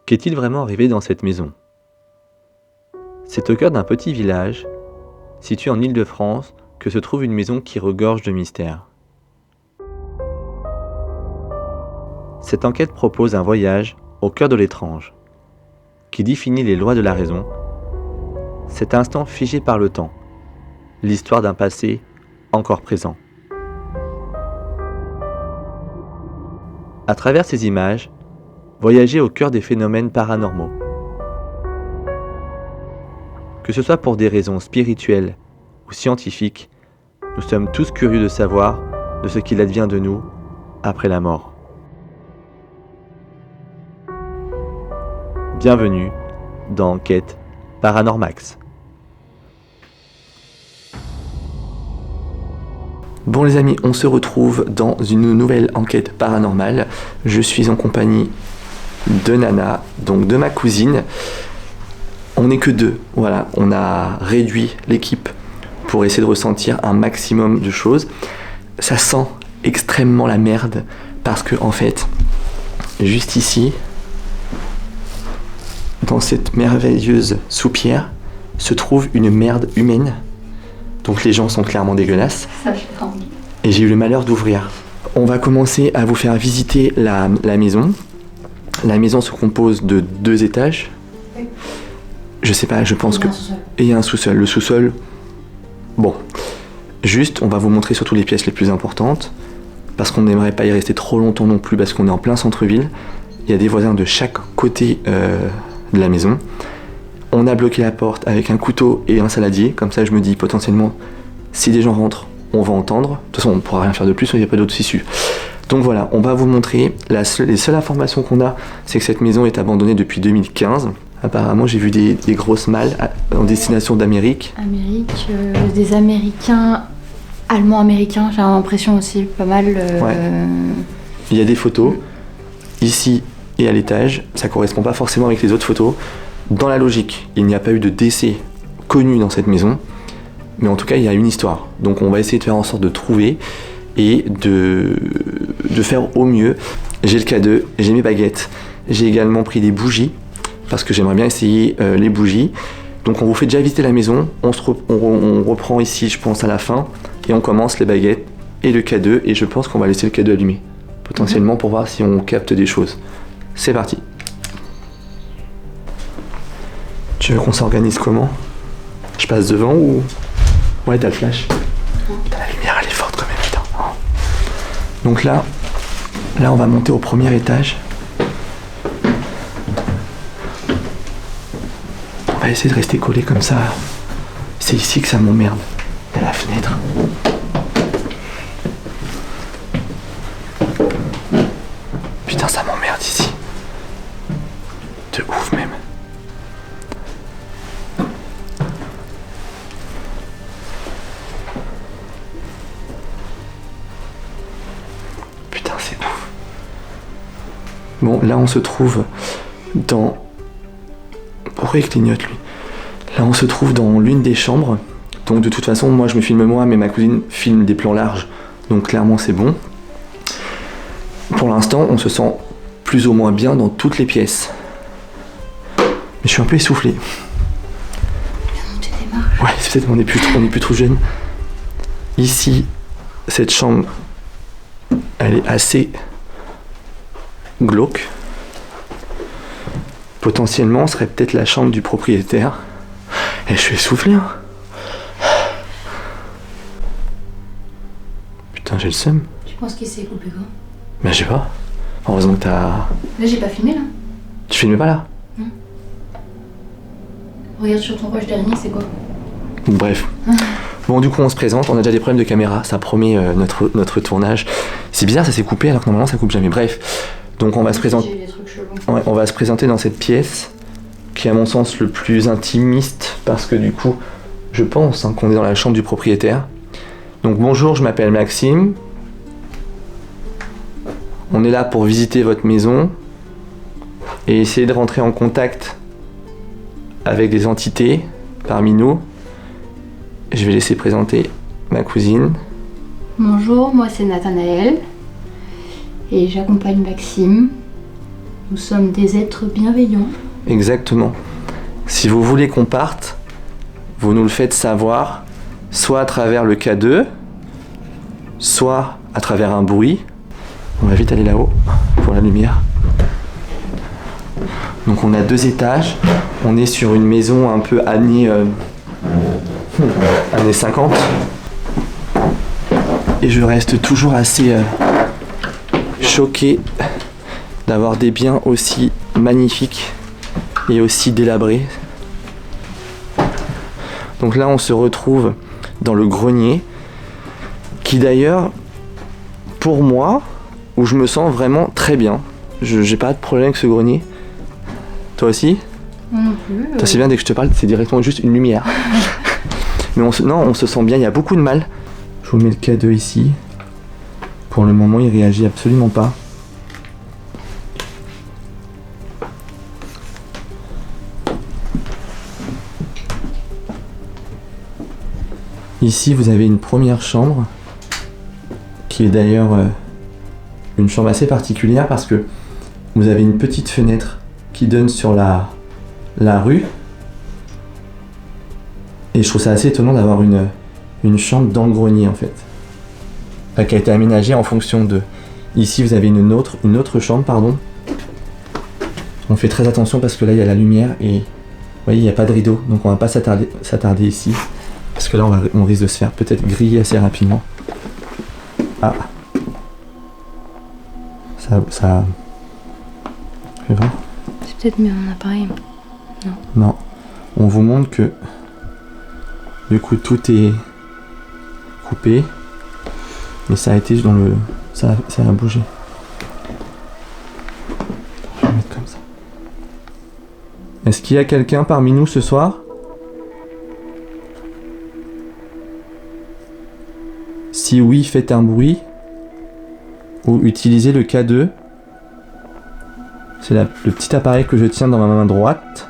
Qu'est-il vraiment arrivé dans cette maison? C'est au cœur d'un petit village, situé en Île-de-France, que se trouve une maison qui regorge de mystères. Cette enquête propose un voyage au cœur de l'étrange, qui définit les lois de la raison, cet instant figé par le temps, l'histoire d'un passé encore présent. À travers ces images, voyager au cœur des phénomènes paranormaux. Que ce soit pour des raisons spirituelles ou scientifiques, nous sommes tous curieux de savoir de ce qu'il advient de nous après la mort. Bienvenue dans Enquête Paranormax. Bon les amis, on se retrouve dans une nouvelle enquête paranormale. Je suis en compagnie de Nana, donc de ma cousine. On n'est que deux, voilà, on a réduit l'équipe pour essayer de ressentir un maximum de choses. Ça sent extrêmement la merde parce que en fait, juste ici, dans cette merveilleuse soupière, se trouve une merde humaine. Donc les gens sont clairement dégueulasses. Ça fait envie. Et j'ai eu le malheur d'ouvrir. On va commencer à vous faire visiter la maison. La maison se compose de 2 étages. Oui. Je sais pas, je pense que... Et il y a un sous-sol. Le sous-sol... Bon. Juste, on va vous montrer surtout les pièces les plus importantes. Parce qu'on n'aimerait pas y rester trop longtemps non plus, parce qu'on est en plein centre-ville. Il y a des voisins de chaque côté de la maison. On a bloqué la porte avec un couteau et un saladier. Comme ça, je me dis potentiellement, si des gens rentrent, on va entendre. De toute façon, on ne pourra rien faire de plus, il n'y a pas d'autre issue. Donc voilà, on va vous montrer. Les seules informations qu'on a, c'est que cette maison est abandonnée depuis 2015. Apparemment, j'ai vu des grosses malles en destination d'Amérique. Des Américains, Allemands-Américains, j'ai l'impression aussi, pas mal. Ouais. Il y a des photos, ici et à l'étage. Ça ne correspond pas forcément avec les autres photos. Dans la logique, il n'y a pas eu de décès connu dans cette maison, mais en tout cas, il y a une histoire. Donc on va essayer de faire en sorte de trouver et de faire au mieux. J'ai le K2, j'ai mes baguettes, j'ai également pris des bougies, parce que j'aimerais bien essayer les bougies. Donc on vous fait déjà visiter la maison, on reprend ici, je pense, à la fin, et on commence les baguettes et le K2, et je pense qu'on va laisser le K2 allumé, potentiellement pour voir si on capte des choses. C'est parti. Tu veux qu'on s'organise comment? Je passe devant ou... Ouais, t'as le flash. Putain, la lumière, elle est forte quand même, putain. Donc là, on va monter au premier étage. On va essayer de rester collé comme ça. C'est ici que ça m'emmerde. Il y a la fenêtre. Putain, ça m'emmerde ici. De ouf même. Bon, là on se trouve dans... Pourquoi il clignote lui? Là on se trouve dans l'une des chambres. Donc de toute façon, moi je me filme moi, mais ma cousine filme des plans larges. Donc clairement c'est bon. Pour l'instant, on se sent plus ou moins bien dans toutes les pièces. Mais je suis un peu essoufflé. Bien monter des marches. Ouais, c'est peut-être on est plus trop jeune. Ici, cette chambre, elle est assez... glauque. Potentiellement, ce serait peut-être la chambre du propriétaire. Et je suis essoufflé, hein. Putain, j'ai le seum. Tu penses qu'il s'est coupé quand? Ben, je sais pas. Heureusement que t'as... Là, j'ai pas filmé, là. Tu filmes pas, là? Non. Regarde sur ton proche dernier, c'est quoi? Bref. Bon, du coup, on se présente. On a déjà des problèmes de caméra. Ça promet notre tournage. C'est bizarre, ça s'est coupé alors que normalement, ça coupe jamais. Bref. Donc on va se présenter. Ouais, on va se présenter dans cette pièce qui est à mon sens le plus intimiste parce que du coup je pense qu'on est dans la chambre du propriétaire. Donc bonjour, je m'appelle Maxime. On est là pour visiter votre maison et essayer de rentrer en contact avec des entités parmi nous. Je vais laisser présenter ma cousine. Bonjour, moi c'est Nathanaël. Et j'accompagne Maxime. Nous sommes des êtres bienveillants. Exactement. Si vous voulez qu'on parte, vous nous le faites savoir, soit à travers le K2, soit à travers un bruit. On va vite aller là-haut pour la lumière. Donc on a 2 étages. On est sur une maison un peu années 50. Et je reste toujours assez choqué d'avoir des biens aussi magnifiques et aussi délabrés. Donc là on se retrouve dans le grenier, qui d'ailleurs, pour moi, où je me sens vraiment très bien. J'ai pas de problème avec ce grenier. Toi aussi ? Moi non plus. Toi c'est bien, dès que je te parle, c'est directement juste une lumière. Mais on se sent bien, il y a beaucoup de mal. Je vous mets le K2 ici. Pour le moment, il réagit absolument pas. Ici, vous avez une première chambre, qui est d'ailleurs une chambre assez particulière parce que vous avez une petite fenêtre qui donne sur la rue. Et je trouve ça assez étonnant d'avoir une chambre dans le grenier en fait. Enfin, qui a été aménagée en fonction de... Ici vous avez une autre chambre, pardon. On fait très attention parce que là il y a la lumière et... Vous voyez, il n'y a pas de rideau, donc on va pas s'attarder ici. Parce que là on risque de se faire peut-être griller assez rapidement. Ah. Ça... Fais voir. C'est peut-être mieux mon appareil. Non. On vous montre que... Du coup tout est coupé. Mais ça a été dans le... Ça a bougé. Je vais mettre comme ça. Est-ce qu'il y a quelqu'un parmi nous ce soir ? Si oui, faites un bruit. Ou utilisez le K2. C'est le petit appareil que je tiens dans ma main droite.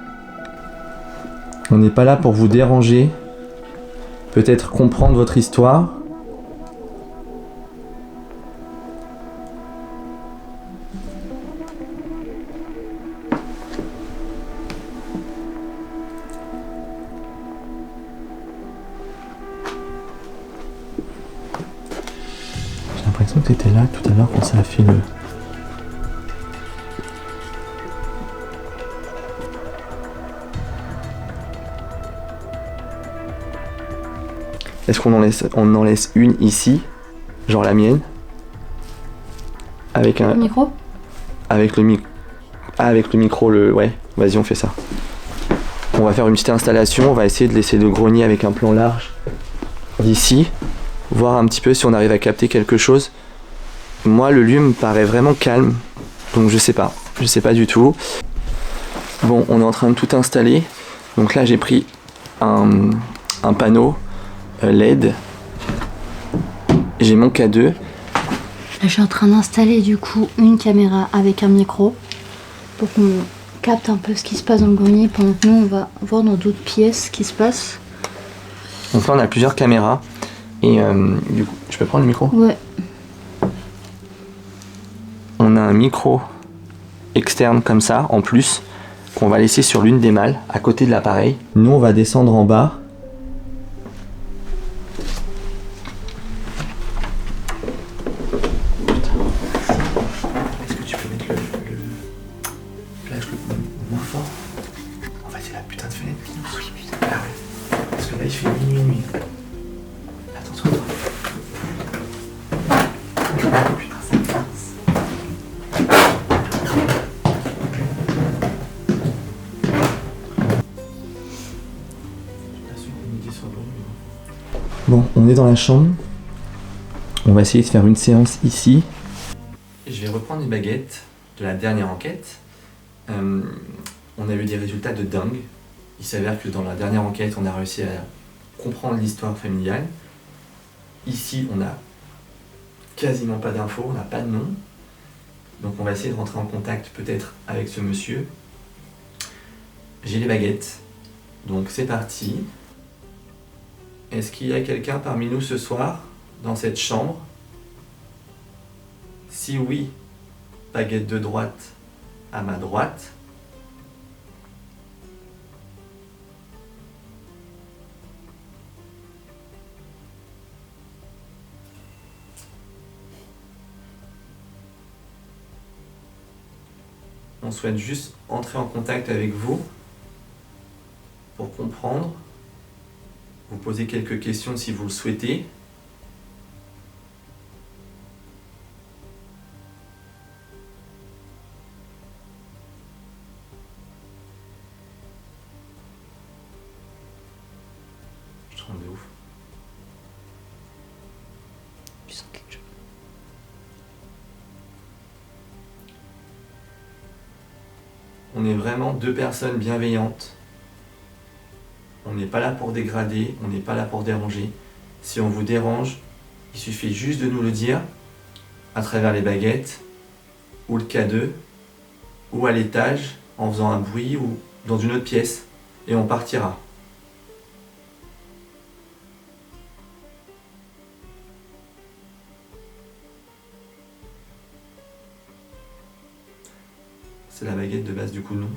On n'est pas là pour vous déranger. Peut-être comprendre votre histoire. J'ai l'impression que tu étais là tout à l'heure quand ça a fait le... Est-ce qu'on en laisse une ici, genre la mienne, avec un... Le micro ? Avec le micro, ouais, vas-y on fait ça. On va faire une petite installation, on va essayer de laisser le grenier avec un plan large d'ici, voir un petit peu si on arrive à capter quelque chose. Moi le lieu me paraît vraiment calme, donc je sais pas du tout. Bon, on est en train de tout installer, donc là j'ai pris un panneau LED, j'ai mon K2. Là, je suis en train d'installer du coup une caméra avec un micro pour qu'on capte un peu ce qui se passe dans le grenier pendant que nous on va voir dans d'autres pièces ce qui se passe. Donc là on a plusieurs caméras et du coup, je peux prendre le micro ? Ouais. On a un micro externe comme ça en plus qu'on va laisser sur l'une des malles à côté de l'appareil. Nous on va descendre en bas. Bon, on est dans la chambre. On va essayer de faire une séance ici. Je vais reprendre les baguettes de la dernière enquête. On a eu des résultats de dingue. Il s'avère que dans la dernière enquête, on a réussi à comprendre l'histoire familiale. Ici, on n'a quasiment pas d'infos, on n'a pas de nom. Donc on va essayer de rentrer en contact peut-être avec ce monsieur. J'ai les baguettes. Donc c'est parti. Est-ce qu'il y a quelqu'un parmi nous ce soir, dans cette chambre ? Si oui, baguette de droite à ma droite. On souhaite juste entrer en contact avec vous pour comprendre, vous poser quelques questions si vous le souhaitez. Je tremble de ouf. Tu sens quelque chose? On est vraiment deux personnes bienveillantes. On n'est pas là pour dégrader, on n'est pas là pour déranger. Si on vous dérange, il suffit juste de nous le dire à travers les baguettes, ou le K2, ou à l'étage, en faisant un bruit, ou dans une autre pièce, et on partira. C'est la baguette de base du coup non.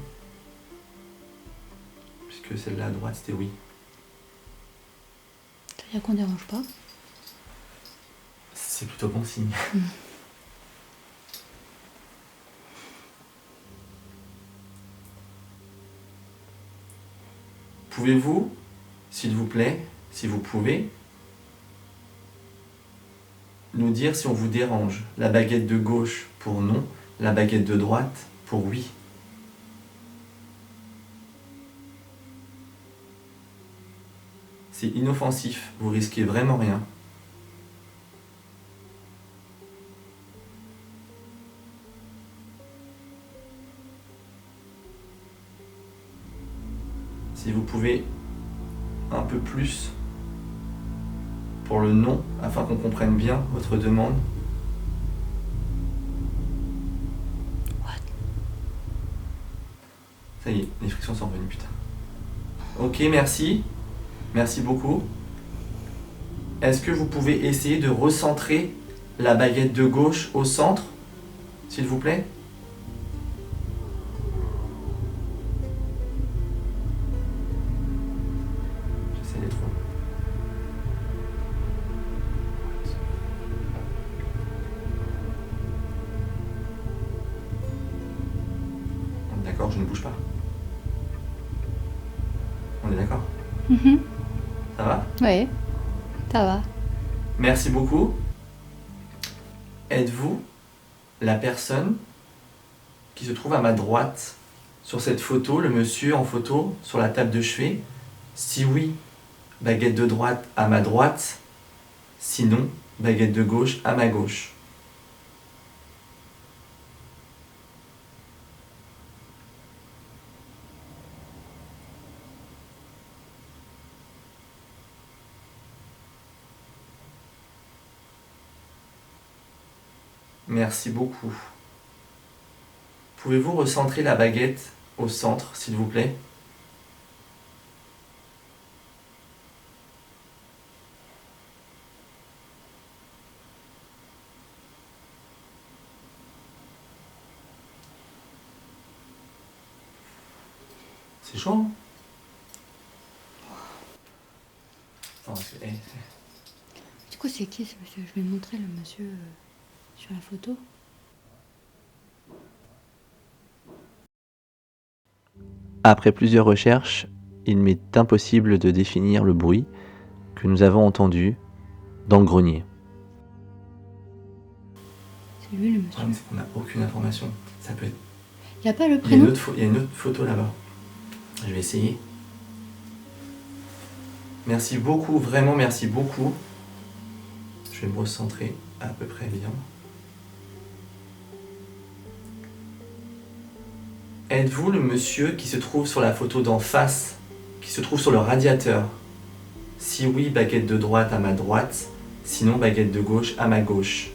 Puisque celle-là à droite c'était oui. C'est-à-dire qu'on dérange pas? C'est plutôt bon signe. Pouvez-vous, s'il vous plaît, si vous pouvez, nous dire si on vous dérange? La baguette de gauche pour non, la baguette de droite pour oui. C'est inoffensif, vous risquez vraiment rien. Si vous pouvez un peu plus pour le non, afin qu'on comprenne bien votre demande. Ça y est, les frictions sont revenues, putain. Ok, merci. Merci beaucoup. Est-ce que vous pouvez essayer de recentrer la baguette de gauche au centre, s'il vous plaît? J'essaie d'être trop. D'accord, je ne bouge pas. On est d'accord? Ça va? Oui, ça va. Merci beaucoup. Êtes-vous la personne qui se trouve à ma droite sur cette photo, le monsieur en photo sur la table de chevet? Si oui, baguette de droite à ma droite. Sinon, baguette de gauche à ma gauche. Merci beaucoup. Pouvez-vous recentrer la baguette au centre, s'il vous plaît? C'est chaud, hein? Attends, parce que, Du coup, c'est qui ce monsieur? Je vais montrer le monsieur sur la photo. Après plusieurs recherches, il m'est impossible de définir le bruit que nous avons entendu dans le grenier. C'est lui le le monsieur. problème, c'est qu'on n'a aucune information. Ça peut être... Il n'y a pas le Il y a prénom? une autre photo là-bas. Je vais essayer. Merci beaucoup, vraiment merci beaucoup. Je vais me recentrer à peu près bien. Êtes-vous le monsieur qui se trouve sur la photo d'en face, qui se trouve sur le radiateur? Si oui, baguette de droite à ma droite, sinon baguette de gauche à ma gauche.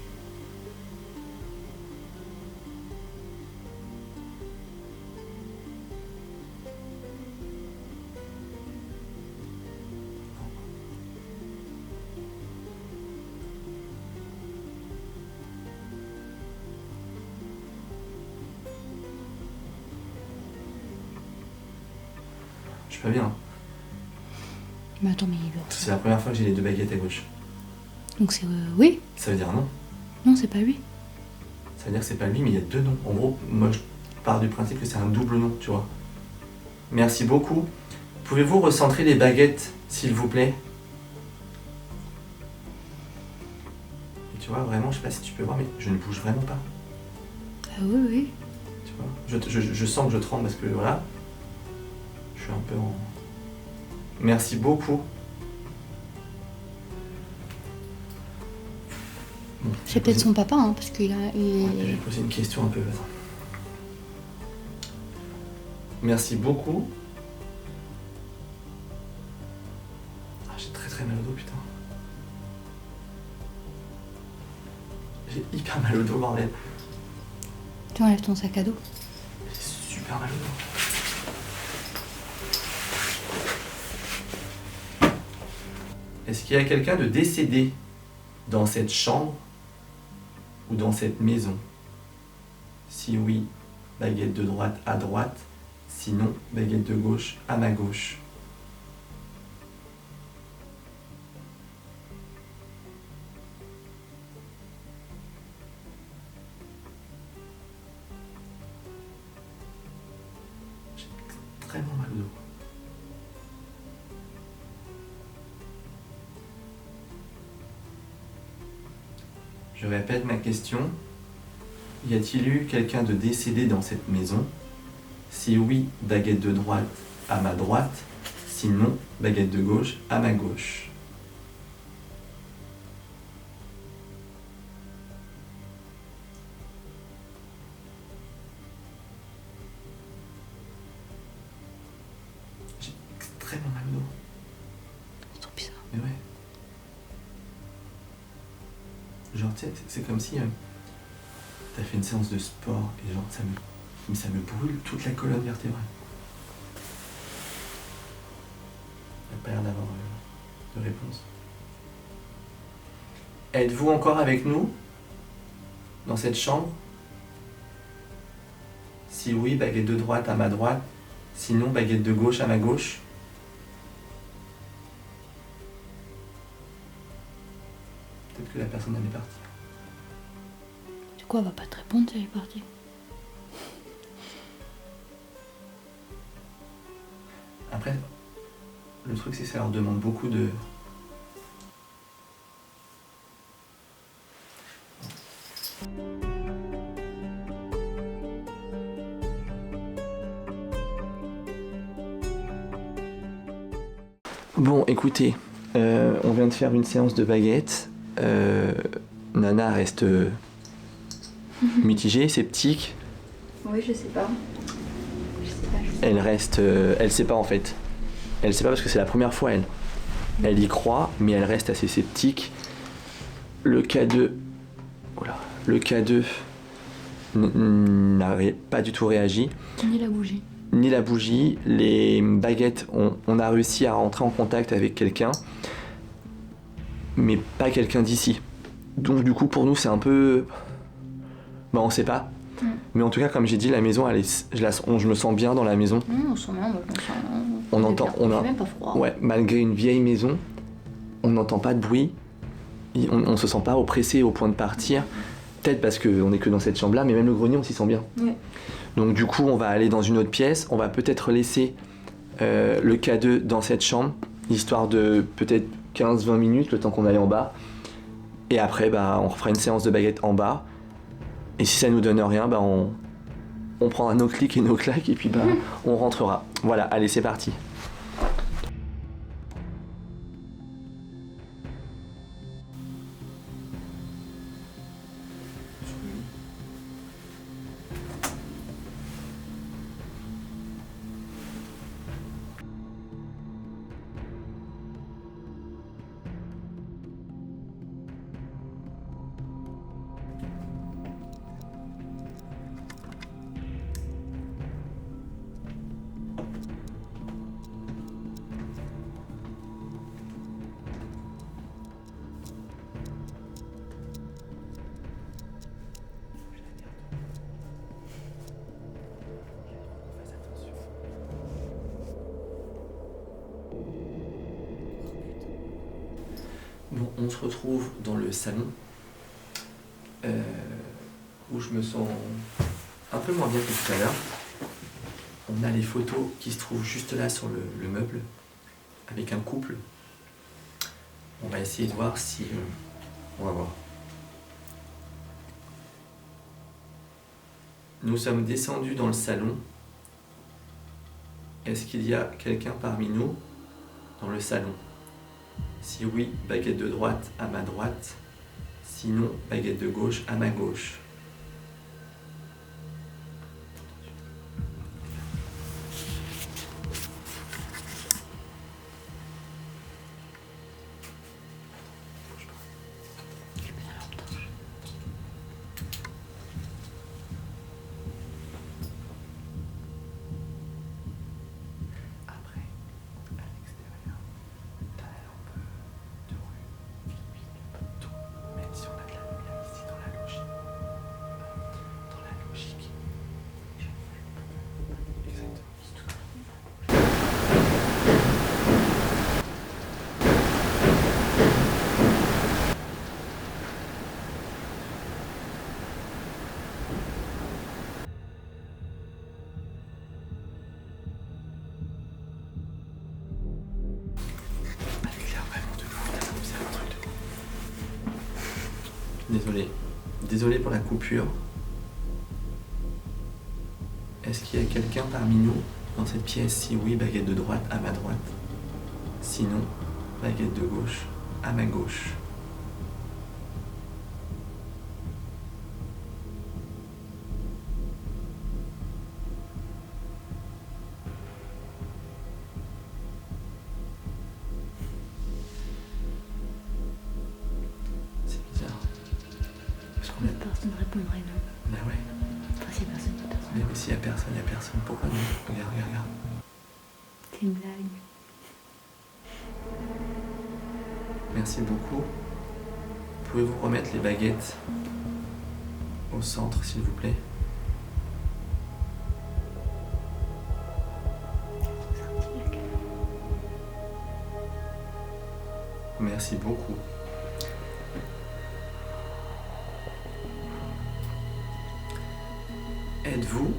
Je suis pas bien. Mais attends, mais C'est la première fois que j'ai les 2 baguettes à gauche. donc c'est oui. Ça veut dire non. Non, c'est pas lui. Ça veut dire que c'est pas lui, mais il y a 2 noms. En gros, moi je pars du principe que c'est un double nom, tu vois. Merci beaucoup. Pouvez-vous recentrer les baguettes, s'il vous plaît? Et tu vois, vraiment, je sais pas si tu peux voir, mais je ne bouge vraiment pas. Ah oui, oui. Tu vois, je sens que je tremble parce que voilà, je suis un peu en... Merci beaucoup. Bon, C'est peut-être son papa, hein, parce qu'il a. Je vais poser une question un peu. Attends. Merci beaucoup. Ah, j'ai très très mal au dos, putain. J'ai hyper mal au dos, bordel. Tu enlèves ton sac à dos. J'ai super mal au dos. Est-ce qu'il y a quelqu'un de décédé dans cette chambre ou dans cette maison? Si oui, baguette de droite à droite. Sinon, baguette de gauche à ma gauche. J'ai extrêmement mal au dos. Je répète ma question. Y a-t-il eu quelqu'un de décédé dans cette maison? Si oui, baguette de droite à ma droite. Sinon, baguette de gauche à ma gauche. J'ai extrêmement mal au dos. C'est trop bizarre. Mais ouais. Genre, tu sais, c'est comme si t'as fait une séance de sport et genre ça me brûle toute la colonne vertébrale. Il n'y a pas l'air d'avoir de réponse. Êtes-vous encore avec nous dans cette chambre? Si oui, baguette de droite à ma droite. Sinon, baguette de gauche à ma gauche. Peut-être que la personne elle est partie. Du coup, elle va pas te répondre si elle est partie. Après, le truc c'est que ça leur demande beaucoup de... Bon, écoutez, on vient de faire une séance de baguette. Nana reste mitigée, sceptique. Oui, je sais pas. Elle reste... elle sait pas en fait. Elle sait pas parce que c'est la première fois, elle. Elle y croit, mais elle reste assez sceptique. Le K2... Oula. Le K2 n'avait pas du tout réagi. Ni la bougie. Ni la bougie. Les baguettes, on a réussi à rentrer en contact avec quelqu'un, mais pas quelqu'un d'ici. Donc du coup, pour nous, c'est un peu... Bah, on sait pas. Mais en tout cas, comme j'ai dit, la maison, je me sens bien dans la maison. On sent bien, On entend, on a même pas froid. Ouais, malgré une vieille maison, on n'entend pas de bruit. On se sent pas oppressé au point de partir. Peut-être parce qu'on est que dans cette chambre-là, mais même le grenier, on s'y sent bien. Ouais. Donc du coup, on va aller dans une autre pièce. On va peut-être laisser le K2 dans cette chambre, histoire de peut-être 15-20 minutes, le temps qu'on aille en bas. Et après, bah, on refera une séance de baguette en bas. Et si ça nous donne rien, bah, on prendra nos clics et nos claques et puis bah, on rentrera. Voilà, allez, c'est parti. Bon, on se retrouve dans le salon où je me sens un peu moins bien que tout à l'heure. On a les photos qui se trouvent juste là sur le meuble avec un couple. On va essayer de voir si... on va voir. Nous sommes descendus dans le salon. Est-ce qu'il y a quelqu'un parmi nous dans le salon? Si oui, baguette de droite à ma droite. Sinon, baguette de gauche à ma gauche. Après, à l'extérieur, t'as la lampe de rue qui illumine pas tout. Même si on a de la lumière ici dans la logique. Dans la logique. Exactement. Avec l'air vraiment de ouf, t'as observé un truc de ouf. Désolé pour la coupure. Est-ce qu'il y a quelqu'un parmi nous dans cette pièce? Si oui, baguette de droite à ma droite. Sinon, baguette de gauche à ma gauche. C'est bizarre. Parce qu'on a... Personne ne répondrait non. Bah ouais. Enfin, si personne ne Mais aussi, il n'y a personne. Pourquoi non? Regarde. C'est une blague. Merci beaucoup. Pouvez-vous remettre les baguettes au centre, s'il vous plaît? Merci beaucoup. Êtes-vous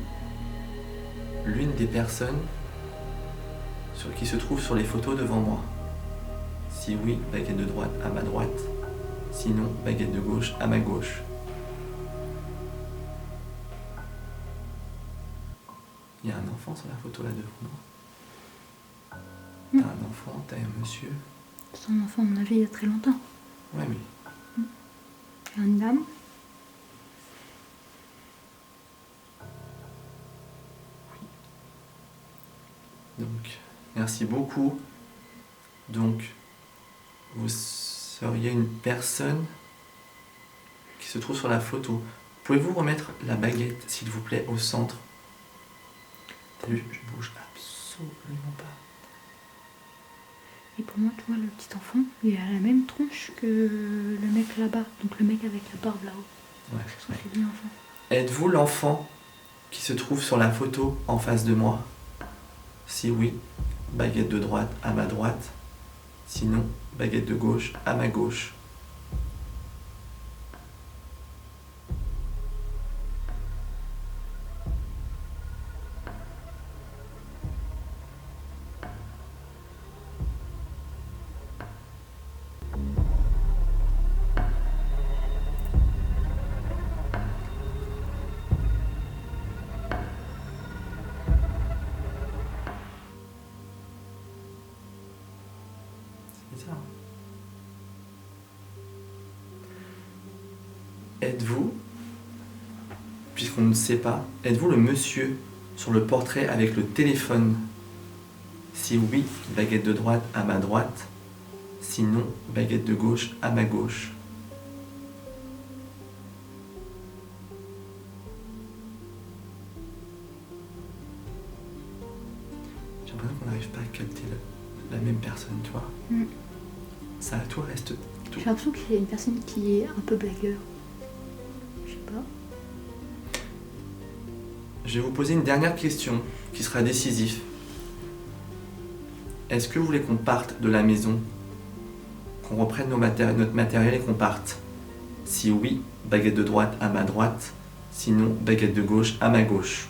l'une des personnes qui se trouve sur les photos devant moi? Si oui, baguette de droite à ma droite. Sinon, baguette de gauche à ma gauche. Il y a un enfant sur la photo là devant moi. T'as un enfant, t'as un monsieur. Son enfant, on l'a vu il y a très longtemps. Ouais, mais Il y a une dame. donc, merci beaucoup. Donc, vous seriez une personne qui se trouve sur la photo. Pouvez-vous remettre la baguette, s'il vous plaît, au centre? T'as vu, je bouge absolument pas. Et pour moi, tu vois, le petit enfant, il a la même tronche que le mec là-bas. Donc le mec avec la barbe là-haut. Ouais. Je trouve que c'est lui l'enfant. Êtes-vous l'enfant qui se trouve sur la photo en face de moi? Si oui, baguette de droite à ma droite. Sinon, baguette de gauche à ma gauche. C'est bizarre. Êtes-vous, puisqu'on ne sait pas, êtes-vous le monsieur sur le portrait avec le téléphone? Si oui, baguette de droite à ma droite. Sinon, baguette de gauche à ma gauche. J'ai l'impression qu'on n'arrive pas à capter la même personne, tu vois. Ça, toi, reste tout. J'ai l'impression que c'est une personne qui est un peu blagueur. Je sais pas. Je vais vous poser une dernière question qui sera décisive. Est-ce que vous voulez qu'on parte de la maison, qu'on reprenne notre matériel et qu'on parte? Si oui, baguette de droite à ma droite, sinon baguette de gauche à ma gauche.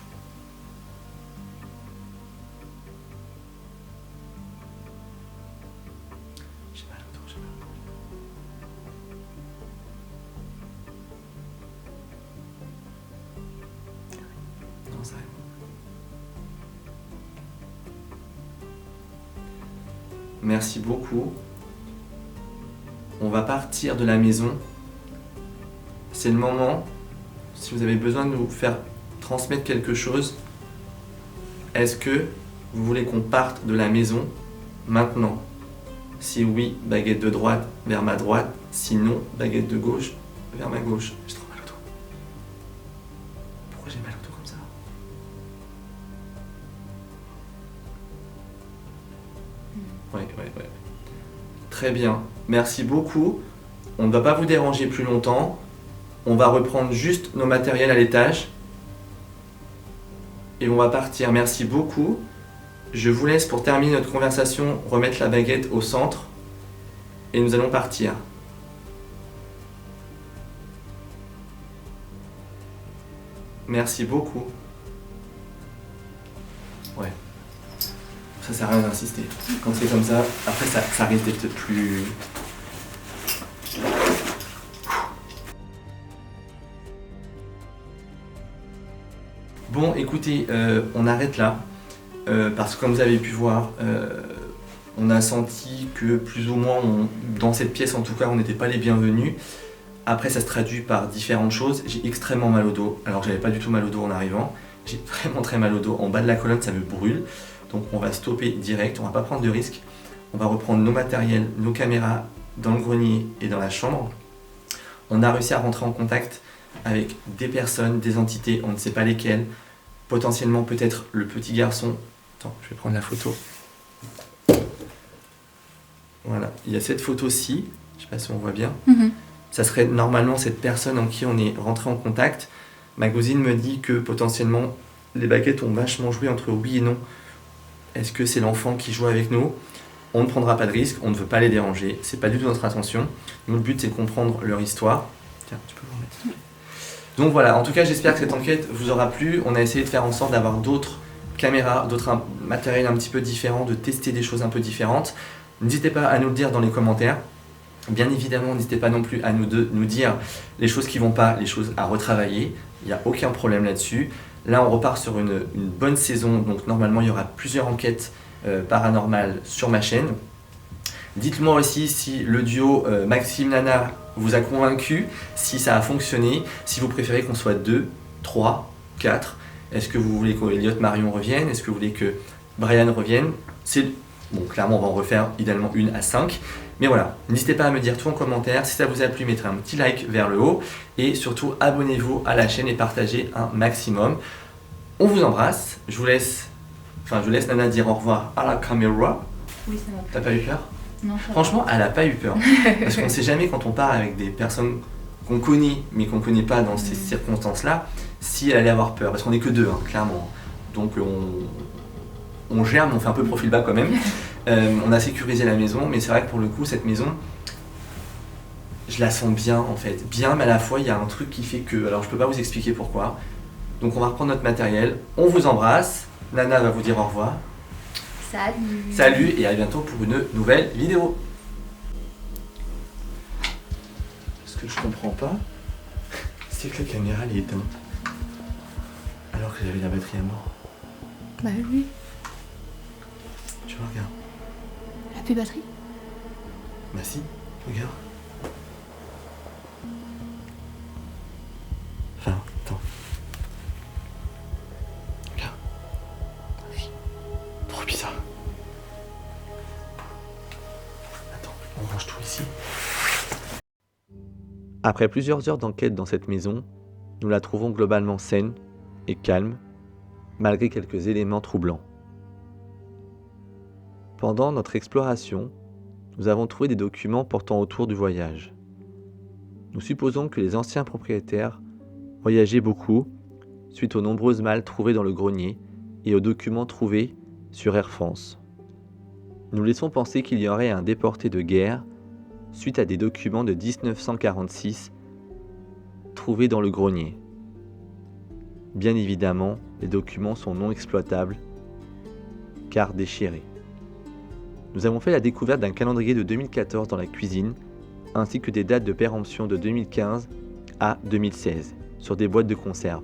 J'ai mal au dos, j'ai mal au dos. Non, ça va. Merci beaucoup. On va partir de la maison. C'est le moment, si vous avez besoin de nous faire transmettre quelque chose, est-ce que vous voulez qu'on parte de la maison maintenant? Si oui, baguette de droite vers ma droite, sinon baguette de gauche vers ma gauche. J'ai trop mal au dos. Pourquoi j'ai mal au dos comme ça? Ouais. Très bien, merci beaucoup. On ne va pas vous déranger plus longtemps. On va reprendre juste nos matériels à l'étage. Et on va partir. Merci beaucoup. Je vous laisse pour terminer notre conversation remettre la baguette au centre. Et nous allons partir. Merci beaucoup. Ouais. Ça sert à rien d'insister. Quand c'est comme ça, après ça risque d'être plus... Bon, écoutez, on arrête là, parce que comme vous avez pu voir, on a senti que plus ou moins, dans cette pièce en tout cas, on n'était pas les bienvenus. Après, ça se traduit par différentes choses. J'ai extrêmement mal au dos, alors j'avais pas du tout mal au dos en arrivant. J'ai vraiment très mal au dos. En bas de la colonne, ça me brûle. Donc on va stopper direct, on va pas prendre de risque. On va reprendre nos matériels, nos caméras dans le grenier et dans la chambre. On a réussi à rentrer en contact avec des personnes, des entités, on ne sait pas lesquelles. Potentiellement peut-être le petit garçon. Attends, je vais prendre la photo. Voilà, il y a cette photo-ci, je sais pas si on voit bien. Ça serait normalement cette personne en qui on est rentré en contact. Ma cousine me dit que potentiellement les baguettes ont vachement joué entre oui et non. Est-ce que c'est l'enfant qui joue avec nous? On ne prendra pas de risque, on ne veut pas les déranger, c'est pas du tout notre intention. Notre but c'est de comprendre leur histoire. Tiens, tu peux le remettre. Donc voilà, en tout cas j'espère que cette enquête vous aura plu. On a essayé de faire en sorte d'avoir d'autres caméras, d'autres matériels un petit peu différents, de tester des choses un peu différentes. N'hésitez pas à nous le dire dans les commentaires. Bien évidemment, n'hésitez pas non plus à nous dire les choses qui vont pas, les choses à retravailler. Il n'y a aucun problème là-dessus. Là, on repart sur une bonne saison, donc normalement il y aura plusieurs enquêtes paranormales sur ma chaîne. Dites-moi aussi si le duo Maxime-Nana vous a convaincu, si ça a fonctionné, si vous préférez qu'on soit 2, 3, 4. Est-ce que vous voulez qu'Eliott Marion revienne? Est-ce que vous voulez que Brian revienne? Bon, clairement, on va en refaire idéalement une à 5. Mais voilà, n'hésitez pas à me dire tout en commentaire. Si ça vous a plu, mettez un petit like vers le haut. Et surtout, abonnez-vous à la chaîne et partagez un maximum. On vous embrasse. Je laisse Nana dire au revoir à la caméra. Oui, ça va. T'as pas eu peur? Non, ça va. Franchement, elle a pas eu peur. Parce qu'on ne sait jamais quand on part avec des personnes qu'on connaît, mais qu'on ne connaît pas dans ces circonstances-là, si elle allait avoir peur. Parce qu'on n'est que deux, hein, clairement. Donc on gère, mais on fait un peu profil bas quand même. On a sécurisé la maison, mais c'est vrai que pour le coup, cette maison, je la sens bien en fait. Bien, mais à la fois, il y a un truc qui fait que... Alors, je peux pas vous expliquer pourquoi. Donc, on va reprendre notre matériel. On vous embrasse. Nana va vous dire au revoir. Salut. Salut et à bientôt pour une nouvelle vidéo. Ce que je comprends pas, c'est que la caméra elle est éteinte. Alors que j'avais la batterie à mort. Bah oui. Tu vois, regarde. Elle a plus de batterie. Bah si, regarde. Enfin, attends. Regarde. Oui. Trop bizarre. Attends, on range tout ici. Après plusieurs heures d'enquête dans cette maison, nous la trouvons globalement saine et calme, malgré quelques éléments troublants. Pendant notre exploration, nous avons trouvé des documents portant autour du voyage. Nous supposons que les anciens propriétaires voyageaient beaucoup suite aux nombreuses malles trouvées dans le grenier et aux documents trouvés sur Air France. Nous laissons penser qu'il y aurait un déporté de guerre suite à des documents de 1946 trouvés dans le grenier. Bien évidemment, les documents sont non exploitables car déchirés. Nous avons fait la découverte d'un calendrier de 2014 dans la cuisine ainsi que des dates de péremption de 2015 à 2016 sur des boîtes de conserve.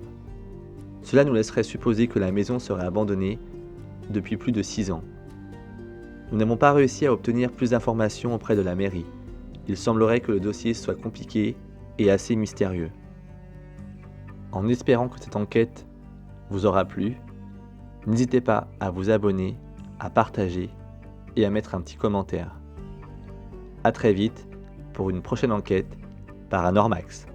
Cela nous laisserait supposer que la maison serait abandonnée depuis plus de 6 ans. Nous n'avons pas réussi à obtenir plus d'informations auprès de la mairie. Il semblerait que le dossier soit compliqué et assez mystérieux. En espérant que cette enquête vous aura plu, n'hésitez pas à vous abonner, à partager et à mettre un petit commentaire. À très vite pour une prochaine enquête Paranormax.